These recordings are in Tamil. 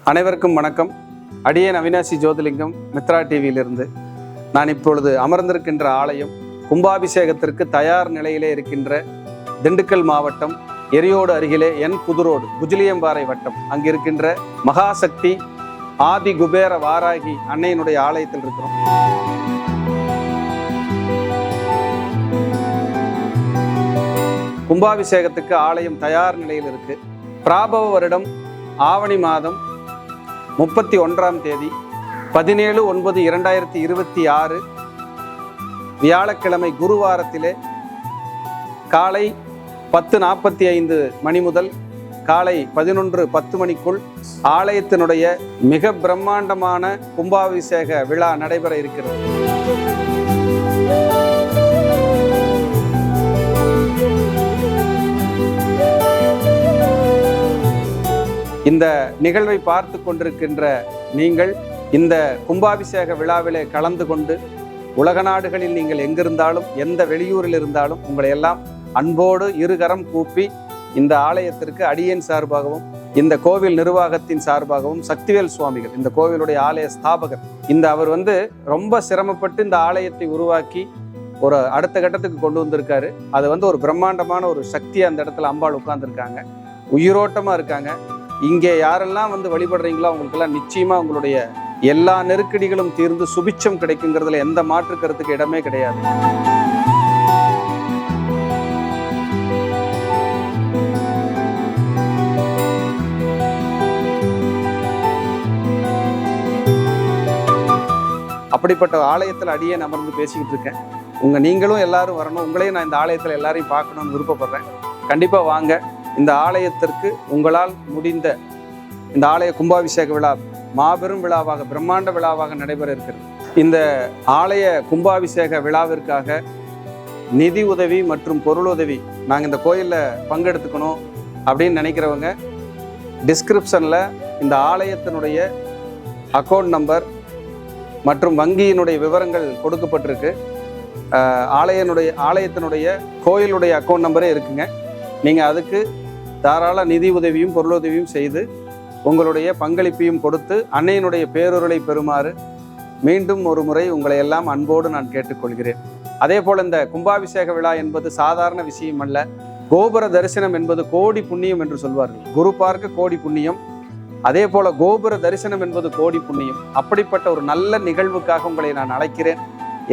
அனைவருக்கும் வணக்கம். அடியேன் அவினாசி ஜோதிலிங்கம், மித்ரா டிவியிலிருந்து. நான் இப்பொழுது அமர்ந்திருக்கின்ற ஆலயம் கும்பாபிஷேகத்திற்கு தயார் நிலையிலே இருக்கின்ற திண்டுக்கல் மாவட்டம் எரியோடு அருகிலே புதுரோடு குஜிலியம்பாறை வட்டம் அங்கு இருக்கின்ற மகாசக்தி ஆதி குபேர வாராகி அன்னையினுடைய ஆலயத்தில் இருக்கிறோம். கும்பாபிஷேகத்துக்கு ஆலயம் தயார் நிலையில் இருக்கு. பிராபவ வருடம் ஆவணி மாதம் 31ஆம் தேதி 17/9/2026 வியாழக்கிழமை குருவாரத்திலே காலை 10:45 மணி முதல் காலை 11:10 மணிக்குள் ஆலயத்தினுடைய மிக பிரம்மாண்டமான கும்பாபிஷேக விழா நடைபெற இருக்கிறது. இந்த நிகழ்வை பார்த்து கொண்டிருக்கின்ற நீங்கள் இந்த கும்பாபிஷேக விழாவிலே கலந்து கொண்டு உலக நாடுகளில் நீங்கள் எங்கிருந்தாலும் எந்த வெளியூரில் இருந்தாலும் உங்களை எல்லாம் அன்போடு இருகரம் கூப்பி இந்த ஆலயத்திற்கு அடியேன் சார்பாகவும் இந்த கோவில் நிர்வாகத்தின் சார்பாகவும் சக்திவேல் சுவாமிகள் இந்த கோவிலுடைய ஆலய ஸ்தாபகர் அவர் ரொம்ப சிரமப்பட்டு இந்த ஆலயத்தை உருவாக்கி ஒரு அடுத்த கட்டத்துக்கு கொண்டு வந்திருக்காரு. அது ஒரு பிரம்மாண்டமான ஒரு சக்தி அந்த இடத்துல அம்பாள் உட்கார்ந்துருக்காங்க, உயிரோட்டமா இருக்காங்க. இங்கே யாரெல்லாம் வழிபடுறீங்களோ அவங்களுக்கெல்லாம் நிச்சயமா உங்களுடைய எல்லா நெருக்கடிகளும் தீர்ந்து சுபிட்சம் கிடைக்குங்கிறதுல எந்த மாற்று கருத்துக்கு இடமே கிடையாது. அப்படிப்பட்ட ஆலயத்தில் அடியேன் அமர்ந்து பேசிக்கிட்டு இருக்கேன். நீங்களும் எல்லாரும் வரணும், உங்களையும் நான் இந்த ஆலயத்தில் எல்லாரையும் பார்க்கணும்னு விருப்பப்படுறேன். கண்டிப்பா வாங்க. இந்த ஆலயத்திற்கு உங்களால் முடிந்த இந்த ஆலய கும்பாபிஷேக விழா மாபெரும் விழாவாக பிரம்மாண்ட விழாவாக நடைபெற இருக்கிறது. இந்த ஆலய கும்பாபிஷேக விழாவிற்காக நிதி உதவி மற்றும் பொருளுதவி நாங்கள் இந்த கோயிலில் பங்கெடுத்துக்கணும் அப்படின்னு நினைக்கிறவங்க டிஸ்கிரிப்ஷனில் இந்த ஆலயத்தினுடைய அக்கௌண்ட் நம்பர் மற்றும் வங்கியினுடைய விவரங்கள் கொடுக்கப்பட்டிருக்கு. ஆலயத்தினுடைய கோயிலுடைய அக்கௌண்ட் நம்பரே இருக்குங்க. நீங்கள் அதுக்கு தாராள நிதி உதவியும் பொருளுதவியும் செய்து உங்களுடைய பங்களிப்பையும் கொடுத்து அன்னையினுடைய பேரொருளை பெறுமாறு மீண்டும் ஒரு முறை உங்களை எல்லாம் அன்போடு நான் கேட்டுக்கொள்கிறேன். அதே போல் இந்த கும்பாபிஷேக விழா என்பது சாதாரண விஷயம் அல்ல. கோபுர தரிசனம் என்பது கோடி புண்ணியம் என்று சொல்வார்கள். குரு பார்க்க கோடி புண்ணியம், அதே போல கோபுர தரிசனம் என்பது கோடி புண்ணியம். அப்படிப்பட்ட ஒரு நல்ல நிகழ்வுக்காக உங்களை நான் அழைக்கிறேன்.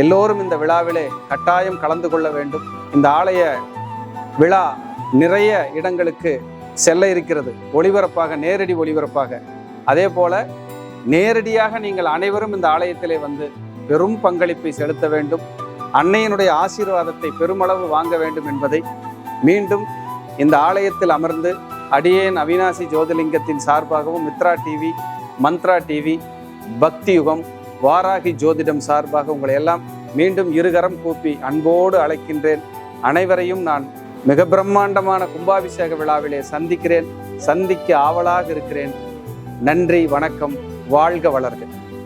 எல்லோரும் இந்த விழாவிலே கட்டாயம் கலந்து கொள்ள வேண்டும். இந்த ஆலய விழா நிறைய இடங்களுக்கு செல்ல இருக்கிறது, ஒளிபரப்பாக, நேரடி ஒளிபரப்பாக. அதே போல நேரடியாக நீங்கள் அனைவரும் இந்த ஆலயத்திலே பெரும் பங்களிப்பை செலுத்த வேண்டும், அன்னையினுடைய ஆசீர்வாதத்தை பெருமளவு வாங்க வேண்டும் என்பதை மீண்டும் இந்த ஆலயத்தில் அமர்ந்து அடியேன் அவினாசி ஜோதிலிங்கத்தின் சார்பாகவும் மித்ரா டிவி, மந்த்ரா டிவி, பக்தி யுகம், வாராகி ஜோதிடம் சார்பாக உங்களை எல்லாம் மீண்டும் இருகரம் கூப்பி அன்போடு அழைக்கின்றேன். அனைவரையும் நான் மிக பிரம்மாண்டமான கும்பாபிஷேக விழாவிலே சந்திக்க ஆவலாக இருக்கிறேன். நன்றி, வணக்கம், வாழ்க வளர்க.